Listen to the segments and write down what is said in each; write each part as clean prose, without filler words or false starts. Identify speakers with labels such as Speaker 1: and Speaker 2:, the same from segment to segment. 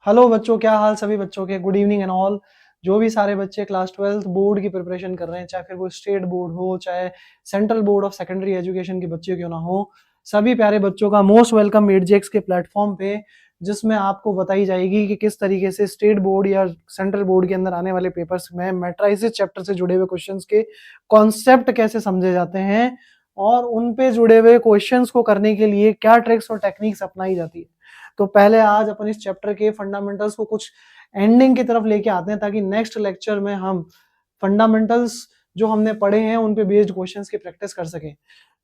Speaker 1: Hello बच्चों, क्या हाल सभी बच्चों के। Good evening and all. जो भी सारे बच्चे क्लास 12th बोर्ड की प्रिपरेशन कर रहे हैं, चाहे फिर वो स्टेट बोर्ड हो, चाहे central board of secondary education के बच्चे क्यों ना हो, सभी प्यारे बच्चों का मोस्ट वेलकम मीडजेक्स के प्लेटफॉर्म पे, जिसमें आपको बताई जाएगी कि किस तरीके से स्टेट बोर्ड या सेंट्रल बोर्ड के अंदर आने वाले पेपर्स में मैट्राइसिस चैप्टर से जुड़े हुए क्वेश्चंस के कॉन्सेप्ट कैसे समझे जाते हैं और उन पे जुड़े हुए क्वेश्चंस को करने के लिए क्या ट्रिक्स और टेक्निक्स अपनाई जाती है। तो पहले आज अपन इस चैप्टर के फंडामेंटल्स को कुछ एंडिंग की तरफ लेके आते हैं, ताकि नेक्स्ट लेक्चर में हम फंडामेंटल्स जो हमने पढ़े हैं उन पे बेस्ड क्वेश्चंस की प्रैक्टिस कर सकें।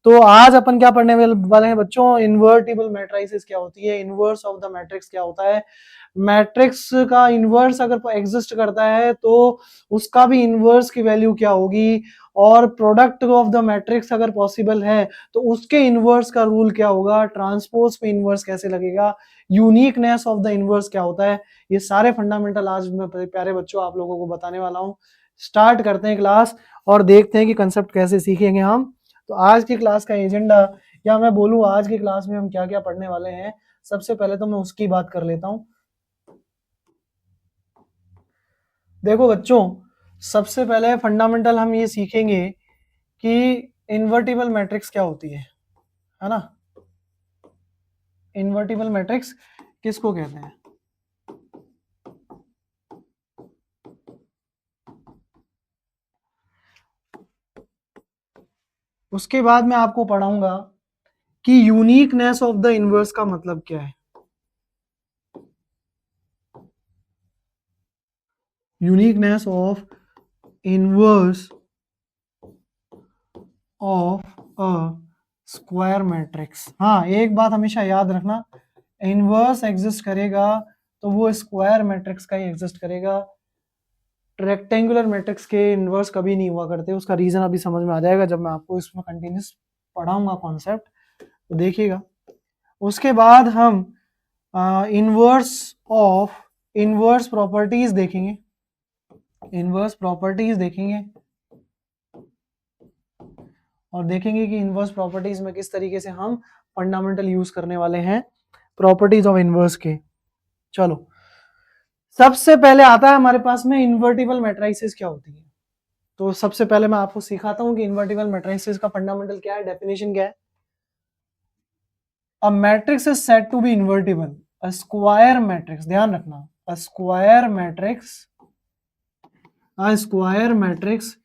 Speaker 1: तो आज अपन क्या पढ़ने वाले हैं बच्चों, इन्वर्टिबल मैट्रिसेस क्या होती है, इनवर्स ऑफ द मैट्रिक्स क्या होता है, मैट्रिक्स का इनवर्स अगर एग्जिस्ट करता है तो उसका भी इनवर्स की वैल्यू क्या होगी, और प्रोडक्ट ऑफ द मैट्रिक्स अगर पॉसिबल है तो उसके इनवर्स का रूल क्या होगा, ट्रांसपोज पे इनवर्स कैसे लगेगा, यूनिकनेस ऑफ द इनवर्स क्या होता है। ये सारे फंडामेंटल आज मैं प्यारे बच्चों आप लोगों को बताने वाला हूँ। स्टार्ट करते हैं क्लास और देखते हैं कि कंसेप्ट कैसे सीखेंगे हम। तो आज की क्लास का एजेंडा, या मैं बोलूँ आज की क्लास में हम क्या क्या पढ़ने वाले हैं, सबसे पहले तो मैं उसकी बात कर लेता हूँ। देखो बच्चों, सबसे पहले फंडामेंटल हम ये सीखेंगे कि इन्वर्टिबल मैट्रिक्स क्या होती है ना। इन्वर्टिबल मैट्रिक्स किसको कहते हैं। उसके बाद मैं आपको पढ़ाऊंगा कि यूनिकनेस ऑफ द इनवर्स का मतलब क्या है। Uniqueness of inverse of a square matrix. हाँ, एक बात हमेशा याद रखना, इनवर्स एग्जिस्ट करेगा तो वो स्क्वायर मैट्रिक्स का ही एग्जिस्ट करेगा। रेक्टेंगुलर मैट्रिक्स के इनवर्स कभी नहीं हुआ करते। उसका रीजन अभी समझ में आ जाएगा जब मैं आपको इसमें कंटिन्यूस पढ़ाऊंगा कॉन्सेप्ट, तो देखिएगा। उसके बाद हम इनवर्स ऑफ इनवर्स प्रॉपर्टीज देखेंगे। इनवर्स प्रॉपर्टीज देखेंगे और देखेंगे कि इनवर्स प्रॉपर्टीज में किस तरीके से हम फंडामेंटल यूज करने वाले हैं प्रॉपर्टीज ऑफ इनवर्स के। चलो, सबसे पहले आता है हमारे पास में इन्वर्टिबल मैट्रिसेस क्या होती है। तो सबसे पहले मैं आपको सिखाता हूं कि इन्वर्टिबल मैट्रिसेस का फंडामेंटल क्या है, डेफिनेशन क्या है। A matrix is said to be invertible, a square matrix, ध्यान रखना, a square matrix, a square matrix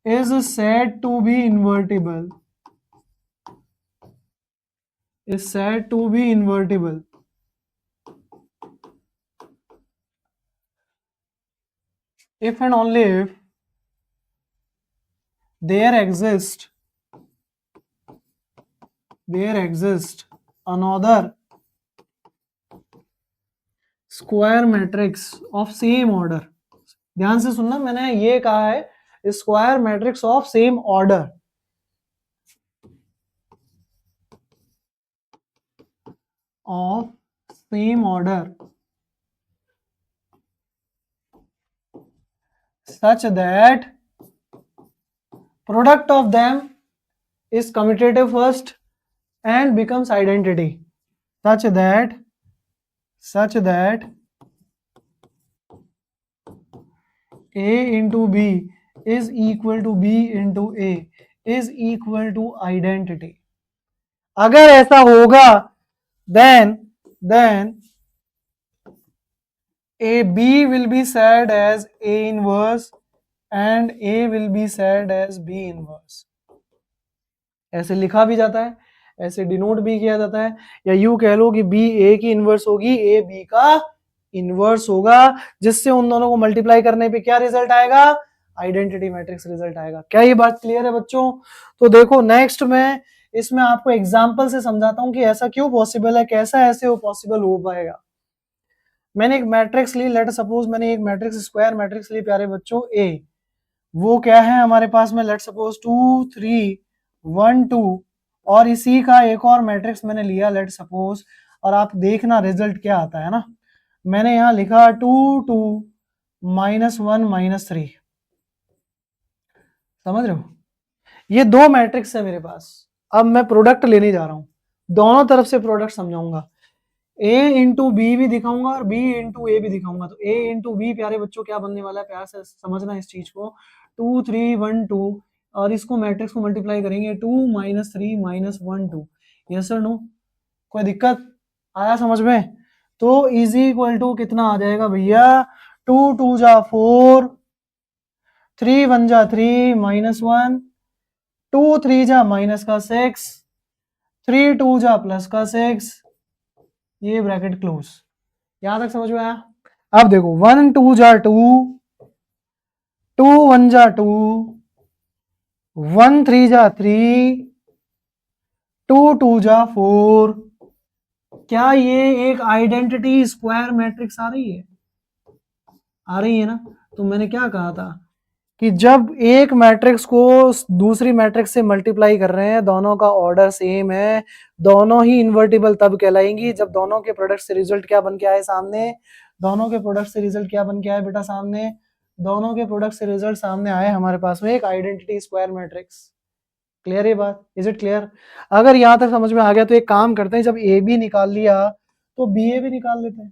Speaker 1: is said to be invertible, is said to be invertible if and only if there exists another square matrix of same order। ध्यान से सुनना, मैंने ये कहा है square matrix of same order, of same order such that product of them is commutative first and becomes identity, such that a into b is equal to b into a is equal to identity। अगर ऐसा होगा then a b will be said as a inverse and a will be said as b inverse। ऐसे लिखा भी जाता है, ऐसे denote भी किया जाता है, या यूं कह लो कि बी ए की इनवर्स होगी, ए बी का इनवर्स होगा, जिससे उन दोनों को मल्टीप्लाई करने पे क्या रिजल्ट आएगा, आइडेंटिटी मैट्रिक्स रिजल्ट आएगा। क्या ये बात क्लियर है बच्चों। तो देखो नेक्स्ट में इसमें आपको एग्जांपल से समझाता हूं कि ऐसा क्यों पॉसिबल है, कैसा ऐसे वो पॉसिबल हो पाएगा। मैंने एक मैट्रिक्स ली, लेट सपोज मैंने एक मैट्रिक्स स्क्वायर मैट्रिक्स ली प्यारे बच्चों ए, वो क्या है हमारे पास में, लेट सपोज 2 3 1 2, और इसी का एक और मैट्रिक्स मैंने लिया लेट सपोज, और आप देखना रिजल्ट क्या आता है ना। मैंने यहां लिखा 2 2 -1 -3, समझ रहे हो। ये दो मैट्रिक्स है मेरे पास। अब मैं प्रोडक्ट लेने जा रहा हूं, दोनों तरफ से प्रोडक्ट समझाऊंगा। ए इंटू बी भी दिखाऊंगा और बी इंटू ए भी दिखाऊंगा। तो ए इंटू बी प्यारे बच्चों क्या बनने वाला है, प्यार से समझना इस चीज को, 2 3 1 2, और इसको मैट्रिक्स को मल्टीप्लाई करेंगे 2 -3 -1 2। यस सर नो, कोई दिक्कत आया समझ में? तो इजी इक्वल टू कितना आ जाएगा भैया, 2 2 जा 4, 3 1 जा 3 -1, 2 3 जा माइनस का 6, 3 2 जा प्लस का 6, ये ब्रैकेट क्लोज। यहां तक समझ में आया? अब देखो 1 2 जा 2, 2 1 जा 2, 1 3 जा 3, 2 2 जा 4। क्या ये एक आइडेंटिटी स्क्वायर मैट्रिक्स आ रही है? आ रही है ना? तो मैंने क्या कहा था कि जब एक मैट्रिक्स को दूसरी मैट्रिक्स से मल्टीप्लाई कर रहे हैं, दोनों का ऑर्डर सेम है, दोनों ही इन्वर्टिबल तब कहलाएंगी जब दोनों के प्रोडक्ट से रिजल्ट क्या बन के आए सामने, दोनों के प्रोडक्ट से रिजल्ट क्या बन के आए बेटा सामने, दोनों के प्रोडक्ट से रिजल्ट सामने आए हमारे पास में एक आइडेंटिटी स्क्वायर मैट्रिक्स। क्लियर ये बात? Is it clear? अगर यहां तक समझ में आ गया तो एक काम करते हैं, जब ए बी निकाल लिया तो बी ए भी निकाल लेते हैं।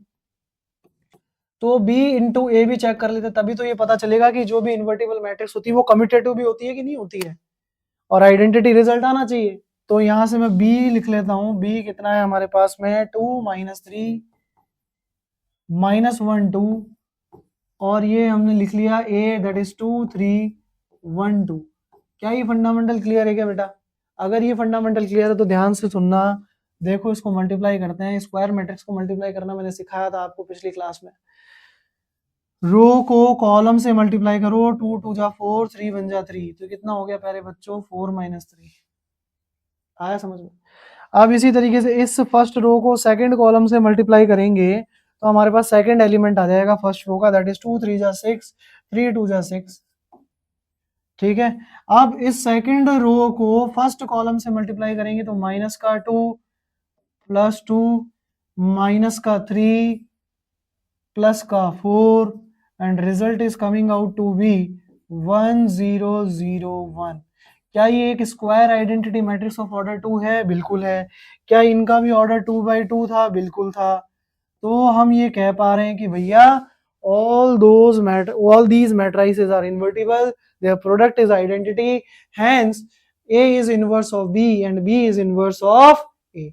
Speaker 1: तो b इंटू ए भी चेक कर लेते, तभी तो ये पता चलेगा कि जो भी इन्वर्टिबल मैट्रिक्स होती है वो कम्यूटेटिव भी होती है कि नहीं होती है, और आइडेंटिटी रिजल्ट आना चाहिए। तो यहां से मैं b लिख लेता हूं, b कितना है हमारे पास में, 2 -3 -1 2, और ये हमने लिख लिया a दैट इज 2 3 1 2। क्या ये फंडामेंटल क्लियर है क्या बेटा? अगर ये फंडामेंटल क्लियर है तो ध्यान से सुनना। देखो इसको मल्टीप्लाई करते हैं, स्क्वायर मैट्रिक्स को मल्टीप्लाई करना मैंने सिखाया था आपको पिछली क्लास में। रो को कॉलम से मल्टीप्लाई करो, 2 2 जा 4, 3 1 जा 3, तो कितना हो गया प्यारे बच्चों, 4 -3। आया समझ में? अब इसी तरीके से इस फर्स्ट रो को सेकंड कॉलम से मल्टीप्लाई करेंगे तो हमारे पास सेकंड एलिमेंट आ जाएगा फर्स्ट रो का, दैट इज 2 3 जा 6, 3 2 जा 6। ठीक है, अब इस सेकंड रो को फर्स्ट कॉलम से मल्टीप्लाई करेंगे तो माइनस का 2 +2 माइनस का 3 प्लस का 4, and result is coming out to be 1 0 0 1। क्या ये एक square identity matrix of order 2 है? बिल्कुल है। क्या इनका भी ऑर्डर 2/2 था? बिल्कुल था। तो हम ये कह पा रहे हैं कि भैया all these matrices are invertible, their product is identity, hence a is inverse of b and b is inverse of a।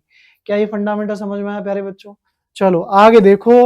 Speaker 1: क्या ये फंडामेंटल समझ में आया प्यारे बच्चों? चलो आगे देखो,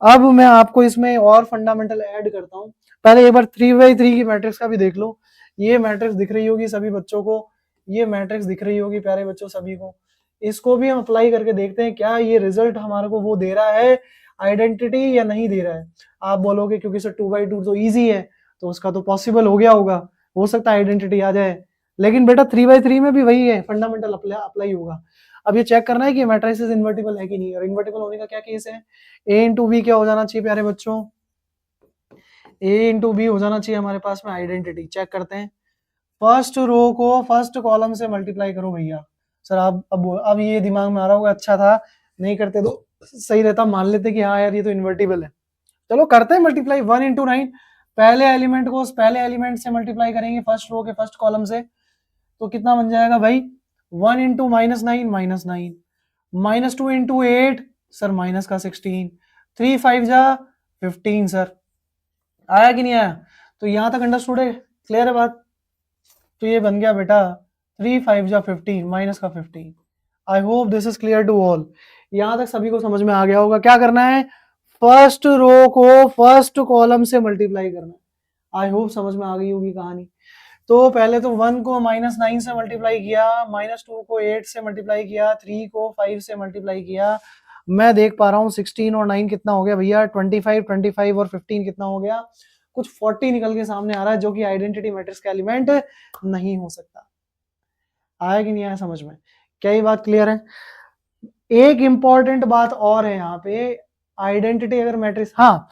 Speaker 1: अब मैं आपको इसमें और फंडामेंटल ऐड करता हूं। पहले एक बार 3/3 की मैट्रिक्स का भी देख लो। ये मैट्रिक्स दिख रही होगी सभी बच्चों को, ये मैट्रिक्स दिख रही होगी प्यारे बच्चों सभी को। इसको भी हम अप्लाई करके देखते हैं क्या ये रिजल्ट हमारे को वो दे रहा है आइडेंटिटी या नहीं दे रहा है। आप बोलोगे क्योंकि सर 2/2 तो इजी है तो उसका तो पॉसिबल हो गया होगा, हो सकता है आइडेंटिटी आ जाए, लेकिन बेटा 3/3 में भी वही है, फंडामेंटल अप्लाई होगा। अब ये चेक करना है कि मैट्रिसेस इन्वर्टिबल है कि नहीं, और इन्वर्टिबल होने का क्या केस है, a इंटू बी क्या हो जाना चाहिए प्यारे बच्चों, a इंटू बी हो जाना चाहिए हमारे पास में आइडेंटिटी। चेक करते हैं, फर्स्ट रो को फर्स्ट कॉलम से मल्टीप्लाई करो भैया। सर आप अब ये दिमाग में आ रहा होगा, अच्छा था नहीं करते तो सही रहता, मान लेते कि हाँ यार ये तो इन्वर्टिबल है। चलो करते हैं मल्टीप्लाई, 1 इंटू 9, पहले एलिमेंट को पहले एलिमेंट से मल्टीप्लाई करेंगे फर्स्ट रो के फर्स्ट कॉलम से, तो कितना बन जाएगा भाई, 1 इंटू -9 -9, -2 इंटू 8 सर माइनस का 16, 3 5 जा 15 सर। आया कि नहीं आया? तो यहां तक अंडरस्टूड है, क्लियर है बात? तो ये बन गया बेटा 3 5 जा 15 माइनस का 15। I hope this is clear to all. यहां तक सभी को समझ में आ गया होगा। क्या करना है, फर्स्ट रो को फर्स्ट कॉलम से मल्टीप्लाई करना है। आई होप समझ में आ गई होगी कहानी। तो पहले तो 1 को -9 से मल्टीप्लाई किया, -2 को 8 से मल्टीप्लाई किया, 3 को 5 से मल्टीप्लाई किया। मैं देख पा रहा हूँ 16 और 9 कितना हो गया भैया, 25 25 और 15 कितना हो गया, कुछ 40 निकल के सामने आ रहा है, जो कि आइडेंटिटी मैट्रिक्स का एलिमेंट नहीं हो सकता। आया कि नहीं आया समझ में? क्या ये बात क्लियर है? एक इंपॉर्टेंट बात और है यहाँ पे, आइडेंटिटी अगर मैट्रिक्स, हाँ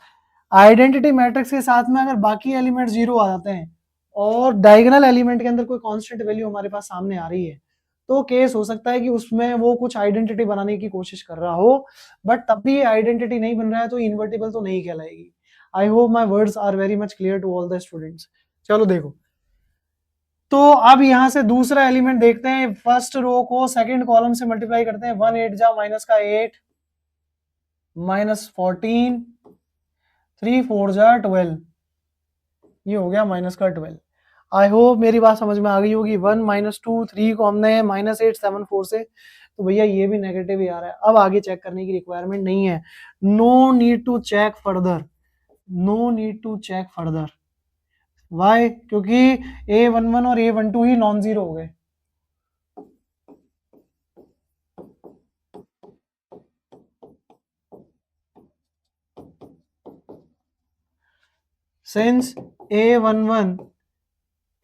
Speaker 1: आइडेंटिटी मैट्रिक्स के साथ में अगर बाकी एलिमेंट 0 आ जाते हैं और डायगोनल एलिमेंट के अंदर कोई कांस्टेंट वैल्यू हमारे पास सामने आ रही है, तो केस हो सकता है कि उसमें वो कुछ आइडेंटिटी बनाने की कोशिश कर रहा हो, बट तब भी आइडेंटिटी नहीं बन रहा है तो इन्वर्टिबल तो नहीं कहलाएगी। I hope my words are very much clear to all the students. चलो देखो, तो अब यहां से दूसरा एलिमेंट देखते हैं, फर्स्ट रो को सेकंड कॉलम से मल्टीप्लाई करते हैं, 1 8 जा माइनस का 8, -14, 3 4 जा 12, ये हो गया माइनस का 12। आई होप मेरी बात समझ में आ गई होगी। 1 -2 3 को हमने -8 7 4 से, तो भैया ये भी नेगेटिव ही आ रहा है। अब आगे चेक करने की रिक्वायरमेंट नहीं है। No need to check further, no need to check further. Why? क्योंकि A11 और A12 ही नॉन जीरो हो गए। Since A11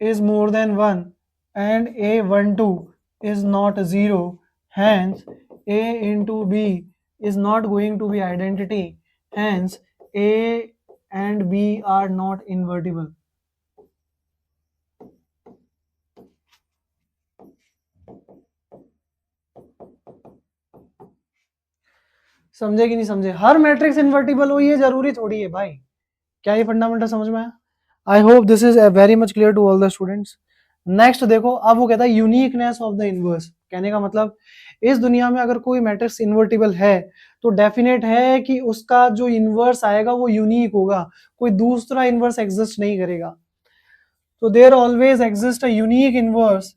Speaker 1: is more than 1 and A12 is not 0, hence A into B is not going to be identity, hence A and B are not invertible. समझे कि नहीं समझे? हर matrix invertible हो ये जरूरी थोड़ी है भाई। क्या ये फंडामेंटल समझ में आया? I hope this is very much clear to all the students. Next देखो, अब वो कहता है यूनिकनेस ऑफ द इनवर्स। कहने का मतलब, इस दुनिया में अगर कोई मैट्रिक्स इन्वर्टिबल है तो डेफिनेट है कि उसका जो इनवर्स आएगा वो यूनिक होगा, कोई दूसरा इनवर्स एग्जिस्ट नहीं करेगा। तो there always exist a unique inverse,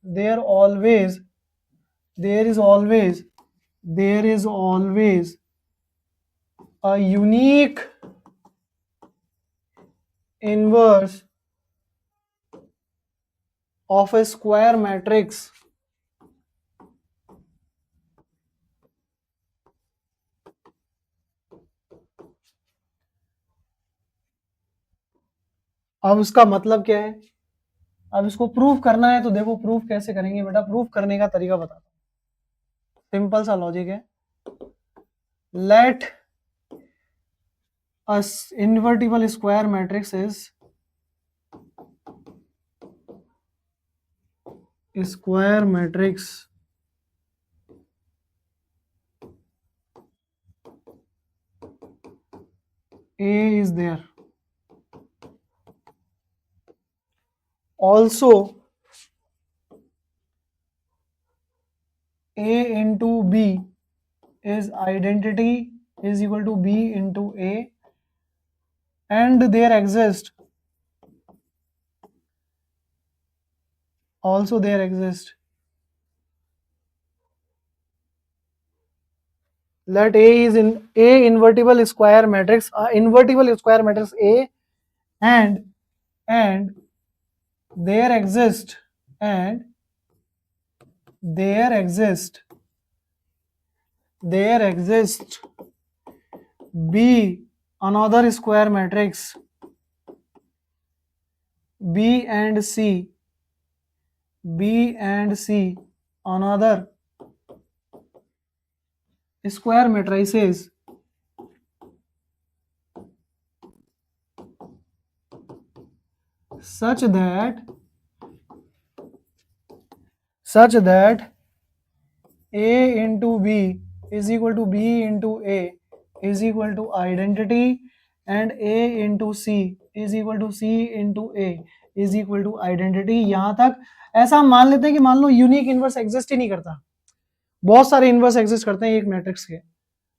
Speaker 1: there always, there is always, there is always a unique inverse of a square matrix अब उसका मतलब क्या है? अब इसको प्रूफ करना है, तो देखो प्रूफ कैसे करेंगे बेटा। प्रूफ करने का तरीका बताता हूं। सिंपल सा लॉजिक है। Let a invertible square matrix is square matrix A is there. Also A into B is identity is equal to B into A, and there exist, also there exist, let A is in A invertible square matrix, invertible square matrix A, and there exist, and there exist B another square matrix B and C another square matrices such that A into B is equal to B into A is equal to identity, and A into C is equal to C into A is equal to identity। यहां तक ऐसा हम मान लेते हैं कि मान लो unique inverse exist ही नहीं करता, बहुत सारे इनवर्स एग्जिस्ट करते हैं एक मैट्रिक्स के।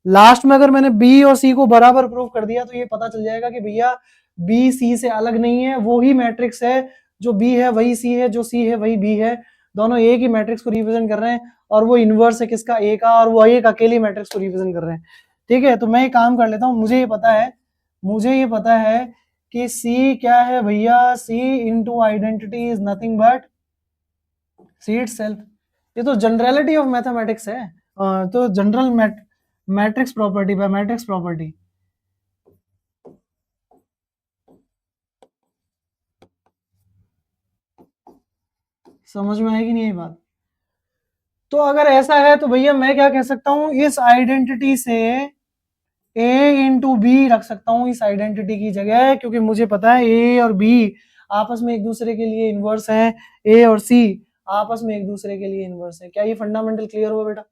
Speaker 1: लास्ट में अगर मैंने बी और सी को बराबर प्रूव कर दिया तो ये पता चल जाएगा कि भैया बी सी से अलग नहीं है, वो ही मैट्रिक्स है, जो बी है वही सी है, जो सी है वही बी है, दोनों एक ही मैट्रिक्स को रिप्रेजेंट कर रहे हैं, और वो इनवर्स है किसका? ए का, और वो एक अकेली मैट्रिक्स को रिप्रेजेंट कर रहे हैं। ठीक है, तो मैं एक काम कर लेता हूं। मुझे ये पता है कि सी क्या है भैया? C into identity is nothing but C itself. ये तो जनरलिटी ऑफ मैथमेटिक्स है, तो general matrix property by matrix property. समझ में आएगी नहीं ये बात? तो अगर ऐसा है तो भैया मैं क्या कह सकता हूं, इस आइडेंटिटी से A इंटू बी रख सकता हूं इस आइडेंटिटी की जगह, क्योंकि मुझे पता है A और B आपस में एक दूसरे के लिए इनवर्स हैं, A और C आपस में एक दूसरे के लिए इनवर्स है। क्या ये फंडामेंटल क्लियर हुआ बेटा?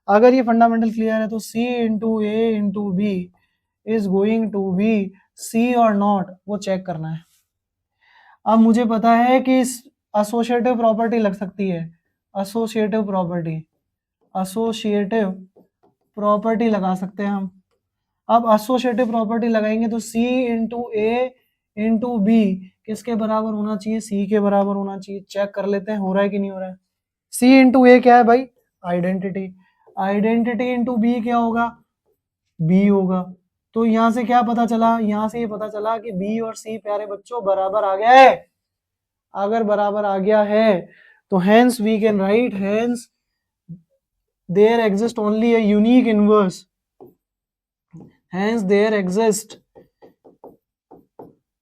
Speaker 1: अगर ये फंडामेंटल क्लियर है तो C into A into B is going to be C और नॉट, वो चेक करना है। अब मुझे पता है कि एसोसिएटिव प्रॉपर्टी लग सकती है, एसोसिएटिव प्रॉपर्टी लगा सकते हैं हम। अब एसोसिएटिव प्रॉपर्टी लगाएंगे तो C इंटू ए इंटू बी किसके बराबर होना चाहिए, C के बराबर होना चाहिए। चेक कर लेते हैं हो रहा है कि नहीं हो रहा है। C इंटू ए क्या है भाई, आइडेंटिटी, आइडेंटिटी इंटू बी क्या होगा, बी होगा। तो यहां से क्या पता चला, यहां से ये पता चला कि बी और सी प्यारे बच्चों बराबर आ गया है। अगर बराबर आ गया है तो hence we can write, hence there exists only a unique inverse, hence there exists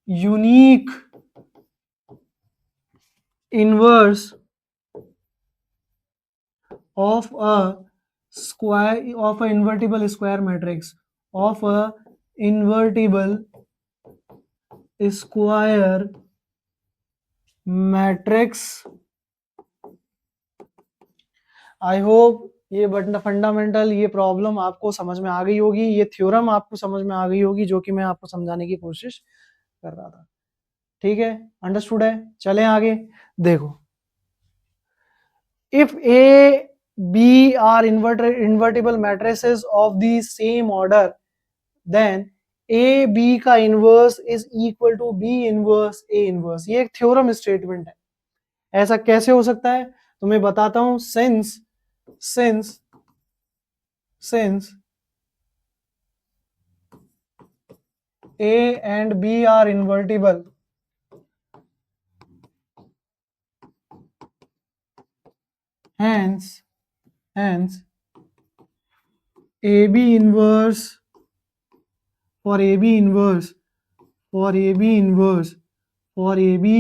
Speaker 1: unique inverse of a square, of a invertible square matrix, of a invertible square matrix। I hope ये but fundamental ये problem आपको समझ में आ गई होगी, ये theorem आपको समझ में आ गई होगी जो कि मैं आपको समझाने की कोशिश कर रहा था। ठीक है, अंडरस्टूड है। चलें आगे। देखो, if A B are invertible matrices of the same order then A B का inverse is equal to B inverse A inverse. ये एक थ्योरम स्टेटमेंट है। ऐसा कैसे हो सकता है तो मैं बताता हूं। Since A and B are invertible, hence AB inverse for AB inverse for AB inverse for AB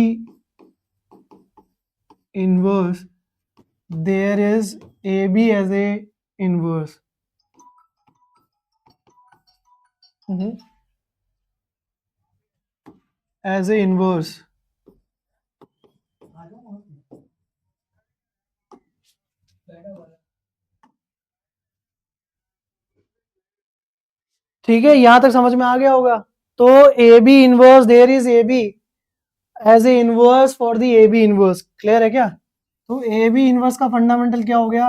Speaker 1: inverse there is AB as a inverse। as a inverse। ठीक है, यहां तक समझ में आ गया होगा। तो A B inverse, there is A B as A inverse for the A B inverse. Clear है क्या? तो ए बी इनवर्स का फंडामेंटल क्या हो गया,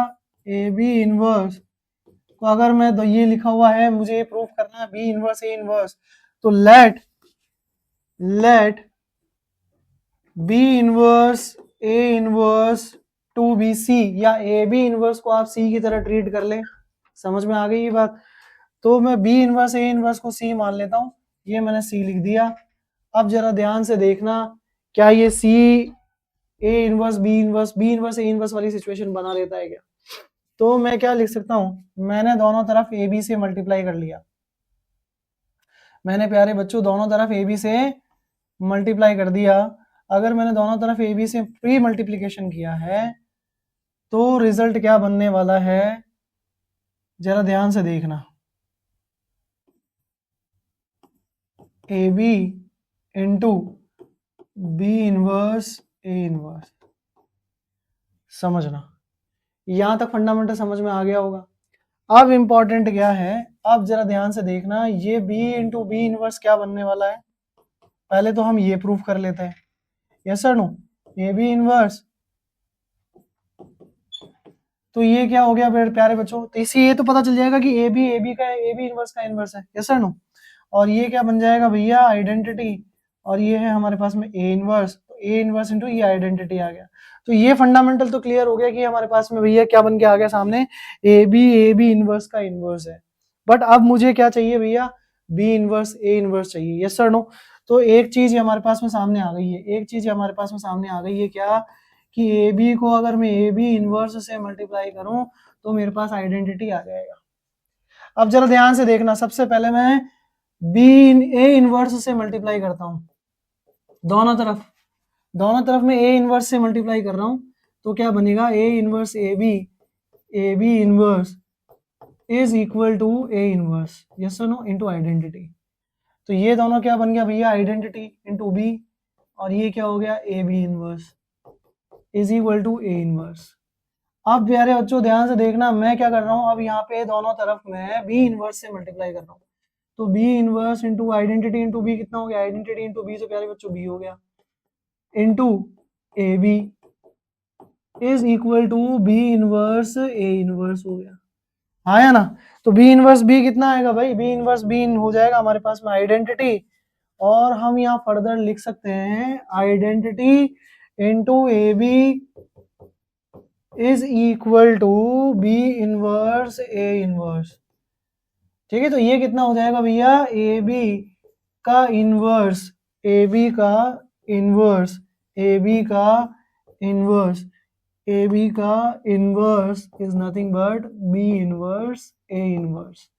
Speaker 1: ए बी इनवर्स को अगर मैं तो ये लिखा हुआ है, मुझे ये प्रूफ करना है बी इनवर्स ए इनवर्स, तो let B inverse A inverse to be C, या ए बी इनवर्स को आप सी की तरह ट्रीट कर लें। समझ में आ गई ये बात? तो मैं बी इनवर्स ए इनवर्स को सी मान लेता हूं, ये मैंने सी लिख दिया। अब जरा ध्यान से देखना, क्या ये C A inverse B inverse A inverse वाली सिचुएशन बना लेता है क्या? तो मैं क्या लिख सकता हूं, मैंने दोनों तरफ ए बी से मल्टीप्लाई कर लिया। मैंने प्यारे बच्चों दोनों तरफ ए बी से मल्टीप्लाई कर दिया। अगर मैंने दोनों तरफ ए बी से प्री मल्टीप्लीकेशन किया है तो रिजल्ट क्या बनने वाला है, जरा ध्यान से देखना। A B into B inverse A inverse. समझना, यहां तक फंडामेंटल समझ में आ गया होगा। अब इंपॉर्टेंट क्या है, अब जरा ध्यान से देखना, ये बी इंटू बी इनवर्स क्या बनने वाला है। पहले तो हम ये प्रूफ कर लेते हैं, yes sir no, A B inverse. तो ये क्या हो गया प्यारे बच्चों, तो इसी ये तो पता चल जाएगा कि ए बी का ए बी इनवर्स का इनवर्स है, यस सर नो। और ये क्या बन जाएगा भैया, आइडेंटिटी। और ये है हमारे पास में ए इनवर्स, तो ए इनवर्स इंटू ये आइडेंटिटी आ गया। तो ये फंडामेंटल तो क्लियर हो गया कि हमारे पास में भैया क्या बन के आ गया सामने, ए बी इनवर्स का इनवर्स है। बट अब मुझे क्या चाहिए भैया, बी इनवर्स ए इनवर्स चाहिए, यस सर नो। तो एक चीज हमारे पास में सामने आ गई है, एक चीज हमारे पास में सामने आ गई है, क्या कि ए बी को अगर मैं ए बी इनवर्स से मल्टीप्लाई करूं तो मेरे पास आइडेंटिटी आ जाएगा। अब जरा ध्यान से देखना, सबसे पहले मैं बी ए इनवर्स से मल्टीप्लाई करता हूं, दोनों तरफ में ए इनवर्स से मल्टीप्लाई कर रहा हूं, तो क्या बनेगा, A inverse A B inverse is equal to A inverse, yes और नो, इनटू आइडेंटिटी। तो ये दोनों क्या बन गया भैया, आइडेंटिटी इनटू बी, और ये क्या हो गया, A B inverse is equal to A inverse. अब प्यारे बच्चों ध्यान से देखना, मैं क्या कर रहा हूँ, अब यहाँ पे दोनों तरफ मैं बी इनवर्स से मल्टीप्लाई कर रहा हूँ। तो B inverse into identity into B कितना हो गया, आइडेंटिटी इंटू बी, तो प्यारे बच्चों बी हो गया, into A B is equal to B inverse A inverse हो गया। आया ना। तो बी इनवर्स बी कितना आएगा भाई, बी इनवर्स बी हो जाएगा हमारे पास में आइडेंटिटी, और हम यहाँ फर्दर लिख सकते हैं identity into A B is equal to B inverse A inverse. ठीक है, तो ये कितना हो जाएगा भैया, ए बी का इनवर्स, ए बी का इनवर्स, ए बी का इनवर्स, ए बी का inverse is nothing but B inverse A inverse.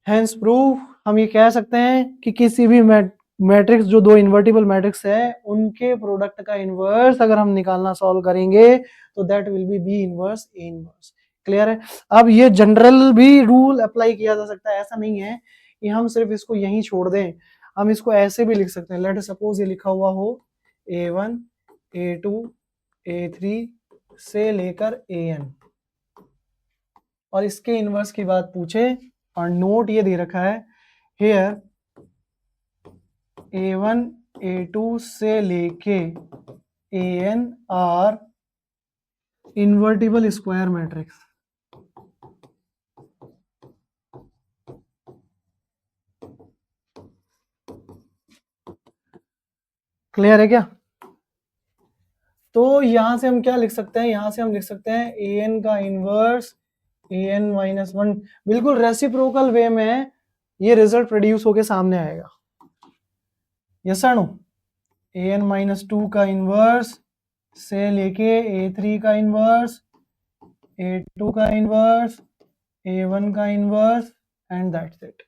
Speaker 1: Hence proof हम ये कह सकते हैं कि किसी भी मैट्रिक्स जो दो इन्वर्टिबल मैट्रिक्स है उनके प्रोडक्ट का इनवर्स अगर हम निकालना सॉल्व करेंगे तो that will be B inverse A inverse. Clear है। अब ये जनरल भी रूल अप्लाई किया जा सकता है, ऐसा नहीं है कि हम सिर्फ इसको यहीं छोड़ दें, हम इसको ऐसे भी लिख सकते हैं। लेट सपोज ये लिखा हुआ हो A1 A2 A3 से लेकर AN, और इसके इनवर्स की बात पूछे और नोट ये दे रखा है हेयर A1 A2 से लेके AN are invertible square matrix. Clear है क्या। तो यहां से हम क्या लिख सकते हैं, यहां से हम लिख सकते हैं AN का इनवर्स AN-1, बिल्कुल रेसिप्रोकल वे में ये रिजल्ट प्रोड्यूस होके सामने आएगा। यस और नो। AN-2 का इनवर्स से लेके A3 का इनवर्स, A2 का इनवर्स, A1 का इनवर्स एंड दैट्स इट।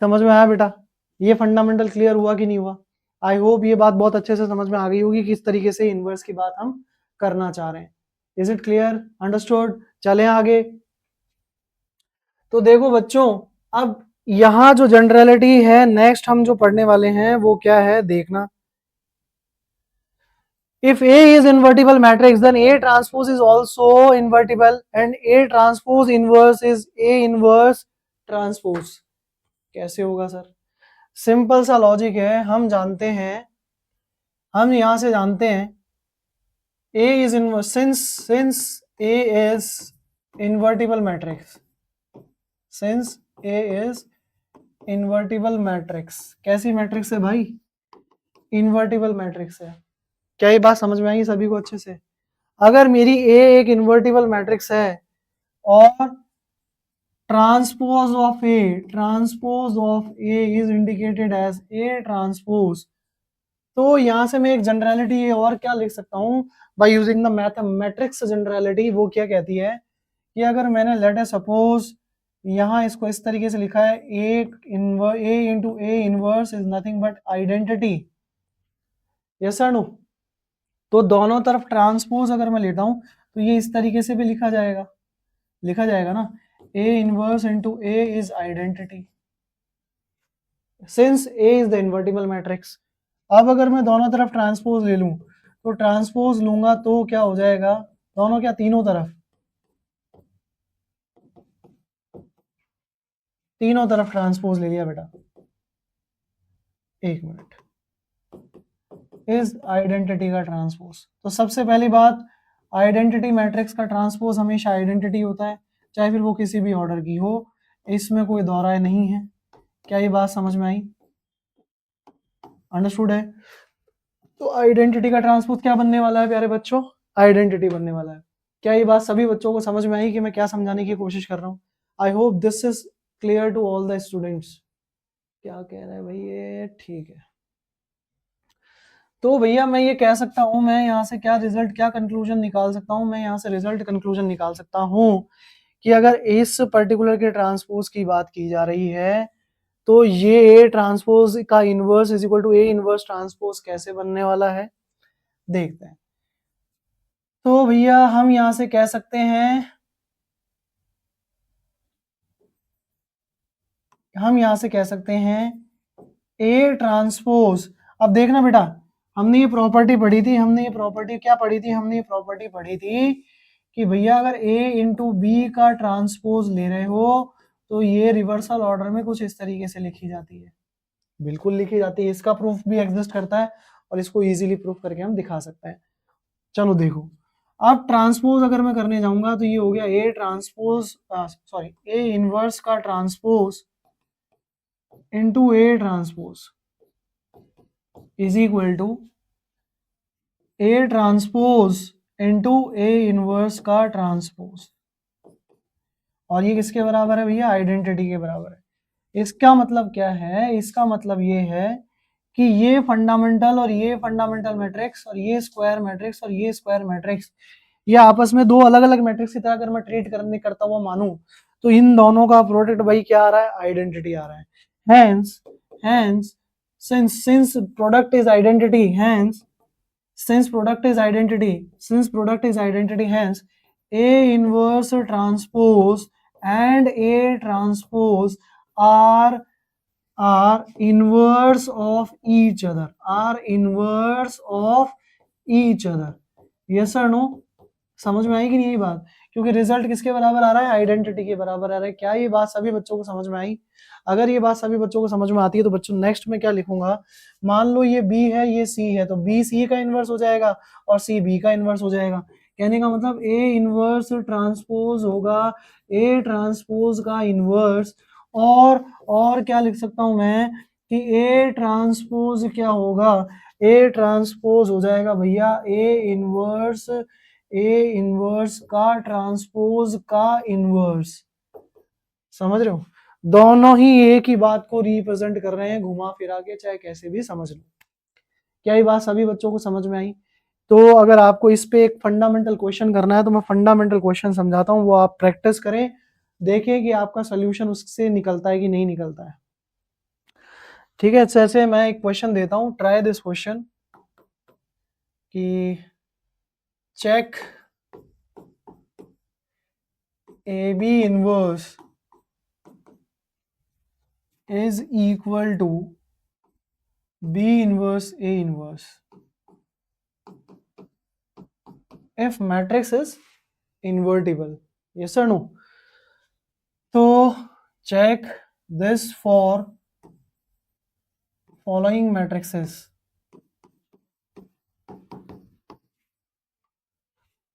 Speaker 1: समझ में आया बेटा, ये फंडामेंटल क्लियर हुआ कि नहीं हुआ। आई होप ये बात बहुत अच्छे से समझ में आ गई होगी किस तरीके से इनवर्स की बात हम करना चाह रहे हैं। Is it clear, understood. चलें आगे। तो देखो बच्चों, अब यहां जो जनरलिटी है नेक्स्ट हम जो पढ़ने वाले हैं वो क्या है देखना। If A is invertible matrix, then A transpose is also invertible and A transpose inverse is A inverse transpose। कैसे होगा सर, सिंपल सा लॉजिक है। हम जानते हैं, हम यहां से जानते हैं A is inverse, since A is invertible matrix, since A is invertible matrix, कैसी मैट्रिक्स है भाई, इन्वर्टिबल मैट्रिक्स है। क्या ये बात समझ में आई सभी को अच्छे से। अगर मेरी A एक इन्वर्टिबल मैट्रिक्स है और transpose of A, transpose of A is indicated as A transpose, तो यहां से मैं एक जनरलिटी और क्या लिख सकता हूं by using the mathematics generality. वो क्या कहती है कि अगर मैंने लेट अस सपोज यहां इसको इस तरीके से लिखा है A into A inverse is nothing but identity, yes और नो, तो दोनों तरफ ट्रांसपोज अगर मैं लेता हूं तो ये इस तरीके से भी लिखा जाएगा ना, A inverse into A is identity since A is the invertible matrix. अब अगर मैं दोनों तरफ ट्रांसपोज ले लूं तो ट्रांसपोज लूंगा तो क्या हो जाएगा, दोनों क्या तीनों तरफ ट्रांसपोज ले लिया बेटा, एक मिनट, इज आइडेंटिटी का ट्रांसपोज। तो सबसे पहली बात, आइडेंटिटी मैट्रिक्स का ट्रांसपोज हमेशा आइडेंटिटी होता है, चाहे फिर वो किसी भी ऑर्डर की हो, इसमें कोई दौराय नहीं है। क्या ये बात समझ में आई, अंडरस्टूड है। तो आइडेंटिटी का ट्रांसपोज क्या बनने वाला है प्यारे बच्चों, आइडेंटिटी बनने वाला है। क्या ये बात सभी बच्चों को समझ में आई कि मैं क्या समझाने की कोशिश कर रहा हूँ। I hope this is clear to all the students. क्या कह रहे हैं भाई ये, ठीक है। तो भैया मैं ये कह सकता हूँ, मैं यहाँ से क्या रिजल्ट, क्या कंक्लूजन निकाल सकता हूँ, मैं यहाँ से रिजल्ट कंक्लूजन निकाल सकता हूँ कि अगर इस पर्टिकुलर के ट्रांसपोज की बात की जा रही है तो ये ए ट्रांसपोज का inverse is equal to A inverse transpose कैसे बनने वाला है देखते हैं। तो भैया हम यहां से कह सकते हैं, ए ट्रांसपोज। अब देखना बेटा, हमने ये प्रॉपर्टी पढ़ी थी, हमने ये प्रॉपर्टी पढ़ी थी कि भैया अगर A इंटू बी का ट्रांसपोज ले रहे हो तो ये रिवर्सल ऑर्डर में कुछ इस तरीके से लिखी जाती है, बिल्कुल लिखी जाती है। इसका प्रूफ भी एग्जिस्ट करता है और इसको इजीली प्रूफ करके हम दिखा सकते हैं। चलो देखो, अब ट्रांसपोज अगर मैं करने जाऊंगा तो ये हो गया A transpose, sorry A inverse का transpose into A transpose is equal to A transpose into A inverse का ट्रांसपोज। और ये किसके बराबर है भैया? आइडेंटिटी के बराबर है। इसका मतलब क्या है? इसका मतलब ये है कि ये फंडामेंटल और ये फंडामेंटल मैट्रिक्स और ये स्क्वायर मैट्रिक्स और ये स्क्वायर मैट्रिक्स, ये आपस में दो अलग अलग मैट्रिक्स की तरह अगर मैं ट्रीट करने करता हुआ मानूं तो इन दोनों का प्रोडक्ट भाई क्या आ रहा है? आइडेंटिटी आ रहा है। Hence since product is identity, since product is identity, hence A inverse transpose and A transpose are inverse of each other, yes or no? समझ में आई कि नहीं ये बात? क्योंकि रिजल्ट किसके बराबर आ रहा है? आइडेंटिटी के बराबर आ रहा है। क्या ये बात सभी बच्चों को समझ में आई? अगर ये बात सभी बच्चों को समझ में आती है तो बच्चों नेक्स्ट में क्या लिखूंगा, मान लो ये बी है, ये सी है, तो बी सी का इनवर्स हो जाएगा और सी बी का इनवर्स हो जाएगा। कहने का मतलब ए इनवर्स ट्रांसपोज होगा ए ट्रांसपोज का इनवर्स। और क्या लिख सकता हूं मैं कि ए ट्रांसपोज क्या होगा? ए ट्रांसपोज हो जाएगा भैया ए इनवर्स का ट्रांसपोज का इनवर्स। समझ रहे हो? दोनों ही एक ही बात को रिप्रेजेंट कर रहे हैं, घुमा फिरा के, चाहे कैसे भी समझ लो। क्या ये बात सभी बच्चों को समझ में आई? तो अगर आपको इस पे एक फंडामेंटल क्वेश्चन करना है तो मैं फंडामेंटल क्वेश्चन समझाता हूँ, वो आप प्रैक्टिस करें, देखें कि आपका सोल्यूशन उससे निकलता है कि नहीं निकलता है। ठीक है, जैसे मैं एक क्वेश्चन देता हूँ, ट्राई दिस क्वेश्चन कि check A B inverse is equal to B inverse A inverse if matrix is invertible, yes or no? तो check this for following matrices।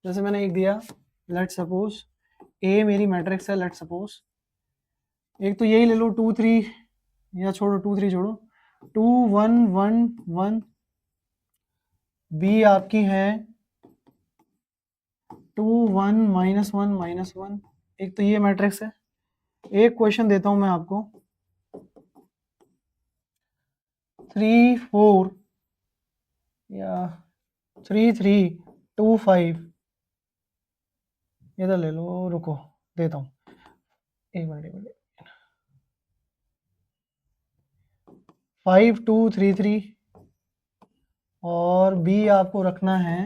Speaker 1: जैसे मैंने एक दिया, लेट सपोज A मेरी मैट्रिक्स है, लेट सपोज एक तो यही ले लो 2 3, या छोड़ो 2 3 छोड़ो, 2 1 1 1, B आपकी है 2 1 -1 -1, एक तो ये मैट्रिक्स है। एक क्वेश्चन देता हूं मैं आपको 3 4 या 3 3 2 5, इधर ले लो, रुको देता हूं, एक मिनट 5 2 3 3 और बी आपको रखना है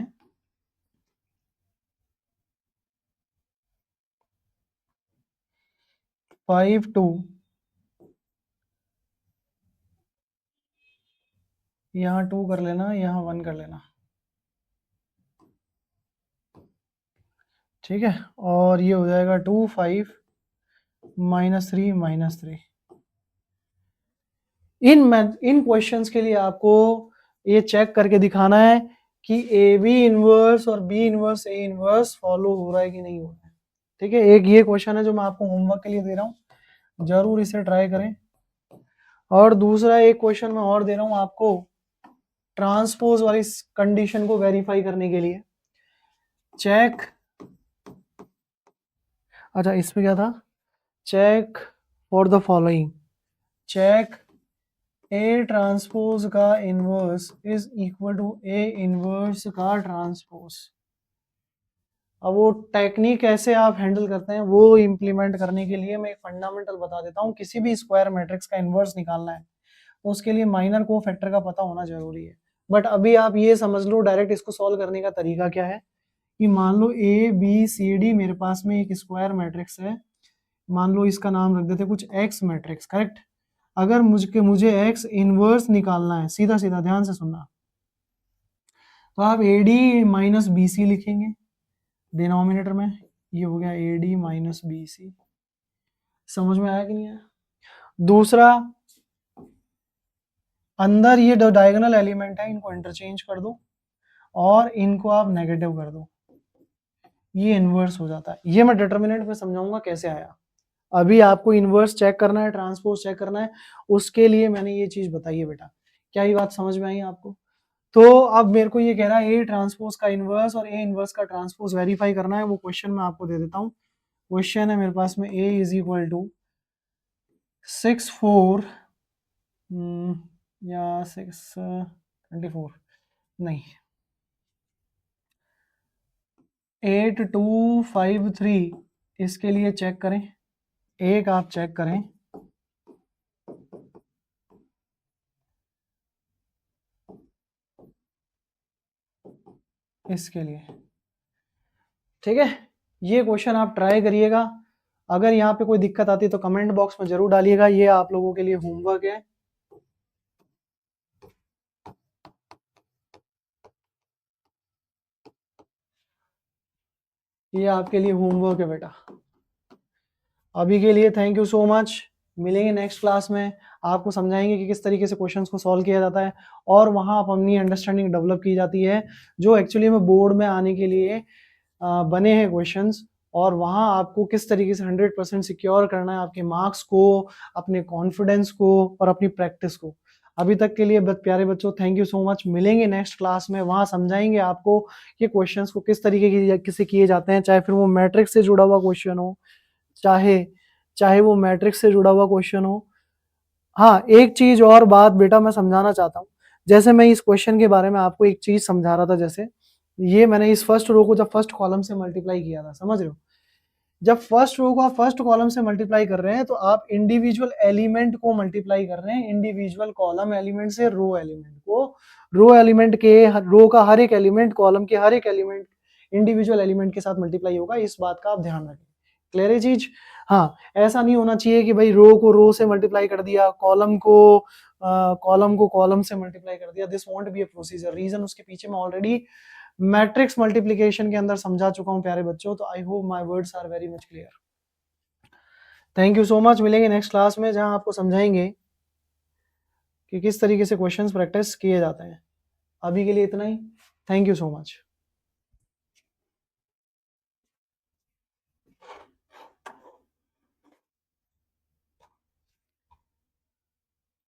Speaker 1: 5 2, यहाँ 2 कर लेना, यहाँ 1 कर लेना, ठीक है। और ये हो जाएगा 2 5 -3 -3। इन क्वेश्चंस के लिए आपको ये चेक करके दिखाना है कि ए बी इनवर्स और B inverse A inverse follow हो रहा है कि नहीं हो रहा है। ठीक है, एक ये क्वेश्चन है जो मैं आपको होमवर्क के लिए दे रहा हूँ, जरूर इसे ट्राई करें। और दूसरा एक क्वेश्चन मैं और दे रहा हूँ आपको ट्रांसपोज वाली कंडीशन को वेरीफाई करने के लिए। चेक, अच्छा इसमें क्या था, check for the following, check A transpose का inverse is equal to A inverse का ट्रांसपोज। अब वो टेक्निक कैसे आप हैंडल करते हैं वो इम्प्लीमेंट करने के लिए मैं एक फंडामेंटल बता देता हूँ। किसी भी स्क्वायर मैट्रिक्स का इनवर्स निकालना है तो उसके लिए माइनर को फैक्टर का पता होना जरूरी है। बट अभी आप ये समझ लो डायरेक्ट इसको सॉल्व करने का तरीका क्या है कि मान लो ए बी सी डी मेरे पास में एक स्क्वायर मैट्रिक्स है, मान लो इसका नाम रख देते कुछ एक्स मैट्रिक्स, करेक्ट। अगर मुझे एक्स इनवर्स निकालना है, सीधा सीधा ध्यान से सुनना, तो आप A D minus B C लिखेंगे डिनोमिनेटर में, ये हो गया A D minus B C. समझ में आया कि नहीं आया? दूसरा, अंदर ये जो डायगोनल एलिमेंट है इनको इंटरचेंज कर दो और इनको आप नेगेटिव कर दो। ये इनवर्स हो जाता है। ये मैं डिटर्मिनेंट में समझाऊंगा कैसे आया। अभी आपको इनवर्स चेक करना है, ट्रांसपोज चेक करना है, उसके लिए मैंने ये चीज बताई है बेटा। क्या ये बात समझ में आई आपको? तो अब मेरे को ये कह रहा है ए ट्रांसपोज का इनवर्स और ए इनवर्स का ट्रांसपोज वेरीफाई करना है। वो क्वेश्चन मैं आपको दे देता हूँ। क्वेश्चन है मेरे पास में ए इज इक्वल टू 6 4 या 6 24 नहीं 8253 इसके लिए चेक करें। एक आप चेक करें, इसके लिए, ठीक है। ये क्वेश्चन आप ट्राई करिएगा। अगर यहाँ पे कोई दिक्कत आती है तो कमेंट बॉक्स में जरूर डालिएगा। ये आप लोगों के लिए होमवर्क है। ये आपके लिए होमवर्क है बेटा। अभी के लिए थैंक यू सो मच। मिलेंगे नेक्स्ट क्लास में, आपको समझाएंगे कि किस तरीके से क्वेश्चंस को सॉल्व किया जाता है और वहां आप अपनी अंडरस्टैंडिंग डेवलप की जाती है जो एक्चुअली में बोर्ड में आने के लिए बने हैं क्वेश्चंस। और वहां आपको किस तरीके से 100% सिक्योर करना है आपके मार्क्स को, अपने कॉन्फिडेंस को और अपनी प्रैक्टिस को। अभी तक के लिए प्यारे बच्चों थैंक यू सो मच। मिलेंगे नेक्स्ट क्लास में, वहां समझाएंगे आपको कि क्वेश्चंस को किस तरीके से किए जाते हैं, चाहे फिर वो मैट्रिक्स से जुड़ा हुआ क्वेश्चन हो, चाहे चाहे वो मैट्रिक्स से जुड़ा हुआ क्वेश्चन हो। हाँ, एक चीज और बात बेटा मैं समझाना चाहता हूँ। जैसे मैं इस क्वेश्चन के बारे में आपको एक चीज समझा रहा था, जैसे ये मैंने इस फर्स्ट रो को जब फर्स्ट कॉलम से मल्टीप्लाई किया था, समझ रहे हो? जब फर्स्ट रो को आप फर्स्ट कॉलम से मल्टीप्लाई कर रहे हैं तो आप इंडिविजुअल एलिमेंट को मल्टीप्लाई कर रहे हैं, इंडिविजुअल कॉलम एलिमेंट से रो एलिमेंट को। रो एलिमेंट के रो का हर एक एलिमेंट, कॉलम के हर एक एलिमेंट इंडिविजुअल एलिमेंट के साथ मल्टीप्लाई होगा। इस बात का आप ध्यान रखें। क्लियर है चीज? हाँ, ऐसा नहीं होना चाहिए कि भाई रो को रो से मल्टीप्लाई कर दिया, कॉलम को कॉलम से मल्टीप्लाई कर दिया। This won't be a procedure. Reason उसके पीछे मैं ऑलरेडी मैट्रिक्स मल्टीप्लिकेशन के अंदर समझा चुका हूं प्यारे बच्चों। तो I hope my words are very much clear. Thank you so much. मिलेंगे नेक्स्ट क्लास में जहां आपको समझाएंगे कि किस तरीके से क्वेश्चंस प्रैक्टिस किए जाते हैं। अभी के लिए इतना ही। Thank you so much.